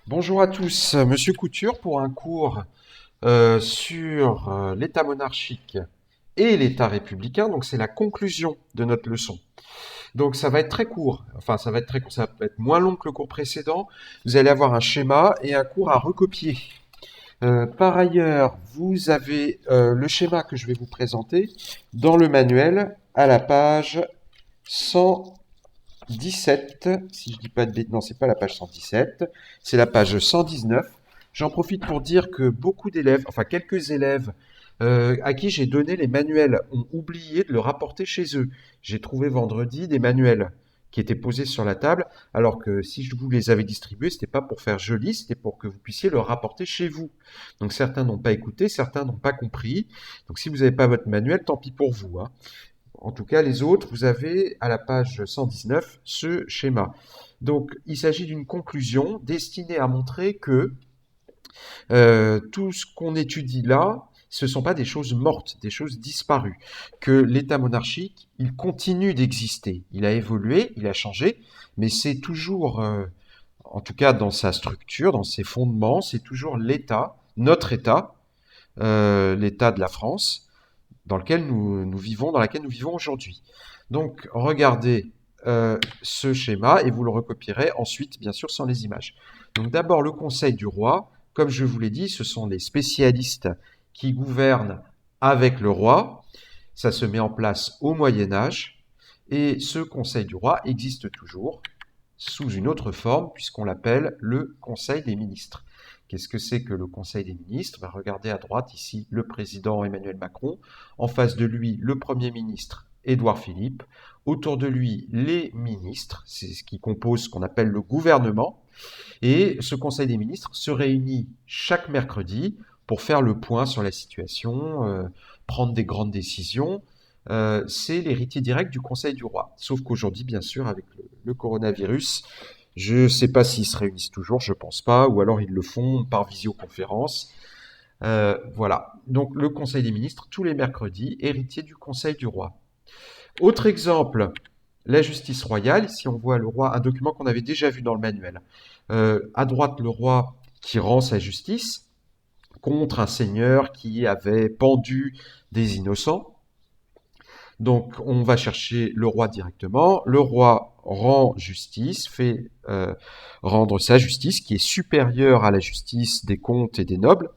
Bonjour à tous, Monsieur Couture pour un cours sur l'État monarchique et l'État républicain. Donc c'est la conclusion de notre leçon. Donc ça va être très court, enfin ça va être très court, ça va être moins long que le cours précédent. Vous allez avoir un schéma et un cours à recopier. Par ailleurs, vous avez le schéma que je vais vous présenter dans le manuel à la page 117, si je dis pas de bêtises, non, c'est pas la page 117, c'est la page 119. J'en profite pour dire que beaucoup d'élèves, enfin quelques élèves à qui j'ai donné les manuels ont oublié de le rapporter chez eux. J'ai trouvé vendredi des manuels qui étaient posés sur la table, alors que si je vous les avais distribués, c'était pas pour faire joli, c'était pour que vous puissiez le rapporter chez vous. Donc certains n'ont pas écouté, certains n'ont pas compris. Donc si vous n'avez pas votre manuel, tant pis pour vous, hein. En tout cas, les autres, vous avez à la page 119 ce schéma. Donc, il s'agit d'une conclusion destinée à montrer que tout ce qu'on étudie là, ce ne sont pas des choses mortes, des choses disparues. Que l'État monarchique, il continue d'exister. Il a évolué, il a changé, mais c'est toujours, en tout cas dans sa structure, dans ses fondements, c'est toujours l'État, notre État, l'État de la France, dans lequel nous vivons, dans laquelle nous vivons aujourd'hui. Donc, regardez ce schéma et vous le recopierez ensuite, bien sûr, sans les images. Donc, d'abord, le Conseil du roi. Comme je vous l'ai dit, ce sont les spécialistes qui gouvernent avec le roi. Ça se met en place au Moyen Âge. Et ce Conseil du roi existe toujours sous une autre forme, puisqu'on l'appelle le Conseil des ministres. Qu'est-ce que c'est que le Conseil des ministres? Regardez à droite ici le président Emmanuel Macron, en face de lui le Premier ministre Édouard Philippe, autour de lui les ministres, c'est ce qui compose ce qu'on appelle le gouvernement, et ce Conseil des ministres se réunit chaque mercredi pour faire le point sur la situation, prendre des grandes décisions. C'est l'héritier direct du Conseil du roi. Sauf qu'aujourd'hui, bien sûr, avec le coronavirus, je ne sais pas s'ils se réunissent toujours, je pense pas, ou alors ils le font par visioconférence. Voilà. Donc le Conseil des ministres, tous les mercredis, héritier du Conseil du roi. Autre exemple, la justice royale. Ici, on voit le roi, un document qu'on avait déjà vu dans le manuel. À droite, le roi qui rend sa justice contre un seigneur qui avait pendu des innocents. Donc, on va chercher le roi directement. Le roi rend justice, fait rendre sa justice, qui est supérieure à la justice des comtes et des nobles.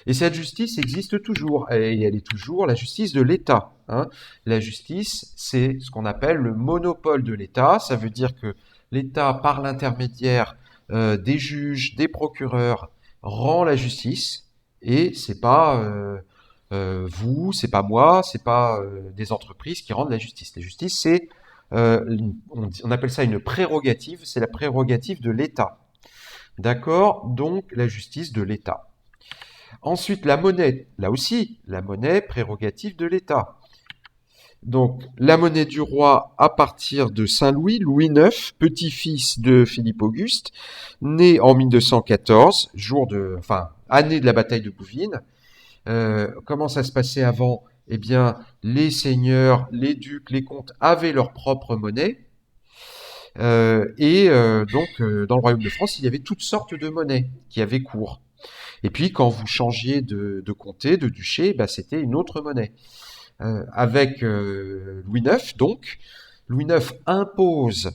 Et cette justice existe toujours, et elle est toujours la justice de l'État, hein. La justice, c'est ce qu'on appelle le monopole de l'État. Ça veut dire que l'État, par l'intermédiaire des juges, des procureurs, rend la justice, et c'est pas vous, c'est pas moi, c'est pas des entreprises qui rendent la justice. La justice, c'est on appelle ça une prérogative, c'est la prérogative de l'État. D'accord? Donc la justice de l'État. Ensuite, la monnaie, là aussi, la monnaie prérogative de l'État. Donc, la monnaie du roi à partir de Saint-Louis, Louis IX, petit-fils de Philippe Auguste, né en 1214, année de la bataille de Bouvines. Comment ça se passait avant? Eh bien, les seigneurs, les ducs, les comtes avaient leur propre monnaie. Dans le royaume de France, il y avait toutes sortes de monnaies qui avaient cours. Et puis, quand vous changiez de comté, de duché, bah, c'était une autre monnaie. Avec Louis IX, donc, Louis IX impose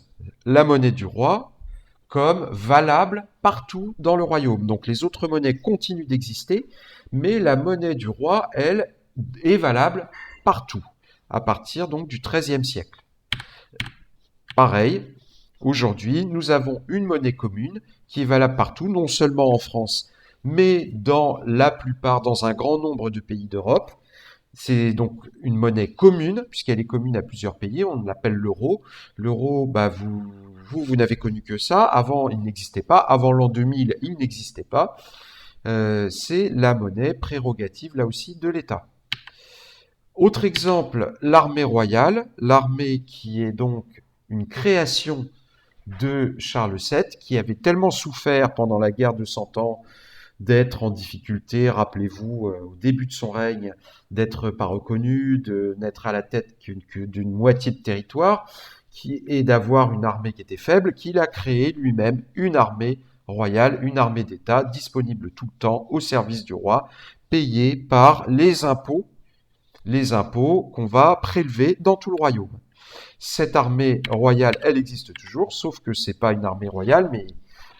la monnaie du roi comme valable partout dans le royaume. Donc, les autres monnaies continuent d'exister, mais la monnaie du roi, elle, est valable partout, à partir donc du XIIIe siècle. Pareil, aujourd'hui, nous avons une monnaie commune qui est valable partout, non seulement en France, mais dans un grand nombre de pays d'Europe. C'est donc une monnaie commune, puisqu'elle est commune à plusieurs pays, on l'appelle l'euro. L'euro, bah, vous n'avez connu que ça. Avant, il n'existait pas. Avant l'an 2000, il n'existait pas. C'est la monnaie prérogative, là aussi, de l'État. Autre exemple, l'armée royale. L'armée qui est donc une création de Charles VII, qui avait tellement souffert pendant la guerre de Cent Ans d'être en difficulté, rappelez-vous, au début de son règne, d'être pas reconnu, de n'être à la tête d'une moitié de territoire, et d'avoir une armée qui était faible, qu'il a créé lui-même une armée royale, une armée d'État disponible tout le temps au service du roi, payée par les impôts qu'on va prélever dans tout le royaume. Cette armée royale, elle existe toujours, sauf que c'est pas une armée royale, mais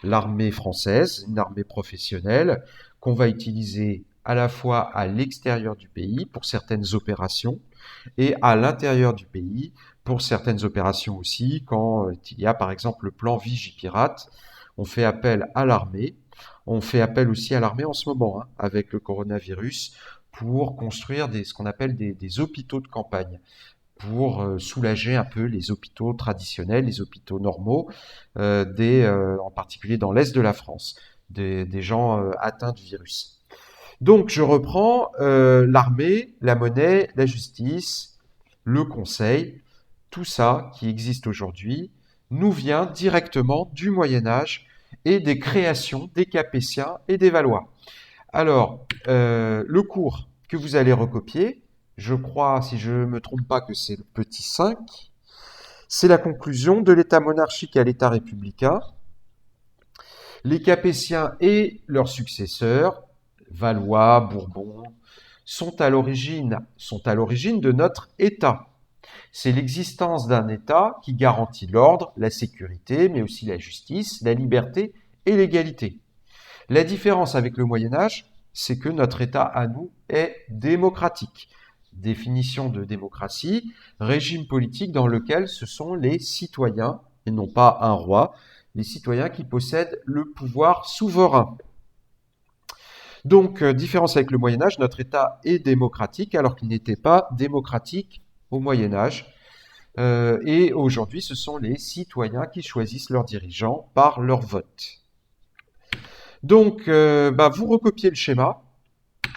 l'armée française, une armée professionnelle qu'on va utiliser à la fois à l'extérieur du pays pour certaines opérations et à l'intérieur du pays pour certaines opérations aussi. Quand il y a par exemple le plan Vigipirate, on fait appel à l'armée. On fait appel aussi à l'armée en ce moment, hein, avec le coronavirus, pour construire ce qu'on appelle des hôpitaux de campagne, pour soulager un peu les hôpitaux traditionnels, les hôpitaux normaux, en particulier dans l'est de la France, des gens atteints du virus. Donc je reprends l'armée, la monnaie, la justice, le conseil, tout ça qui existe aujourd'hui nous vient directement du Moyen Âge et des créations des Capétiens et des Valois. Alors, le cours que vous allez recopier, je crois, si je ne me trompe pas, que c'est le petit 5, c'est la conclusion de l'État monarchique à l'État républicain. Les Capétiens et leurs successeurs, Valois, Bourbons, sont à l'origine de notre État. C'est l'existence d'un État qui garantit l'ordre, la sécurité, mais aussi la justice, la liberté et l'égalité. La différence avec le Moyen Âge, c'est que notre État à nous est démocratique. Définition de démocratie, régime politique dans lequel ce sont les citoyens, et non pas un roi, les citoyens qui possèdent le pouvoir souverain. Donc, différence avec le Moyen Âge, notre État est démocratique alors qu'il n'était pas démocratique au Moyen Âge. Et aujourd'hui, ce sont les citoyens qui choisissent leurs dirigeants par leur vote. Donc, vous recopiez le schéma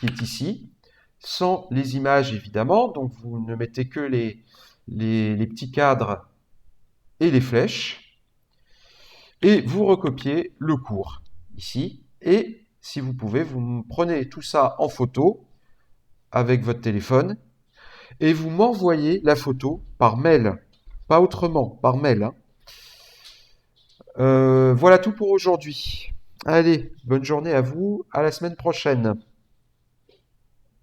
qui est ici, sans les images évidemment. Donc, vous ne mettez que les petits cadres et les flèches. Et vous recopiez le cours ici. Et si vous pouvez, vous prenez tout ça en photo avec votre téléphone et vous m'envoyez la photo par mail. Pas autrement, par mail, hein. Voilà tout pour aujourd'hui. Allez, bonne journée à vous, à la semaine prochaine.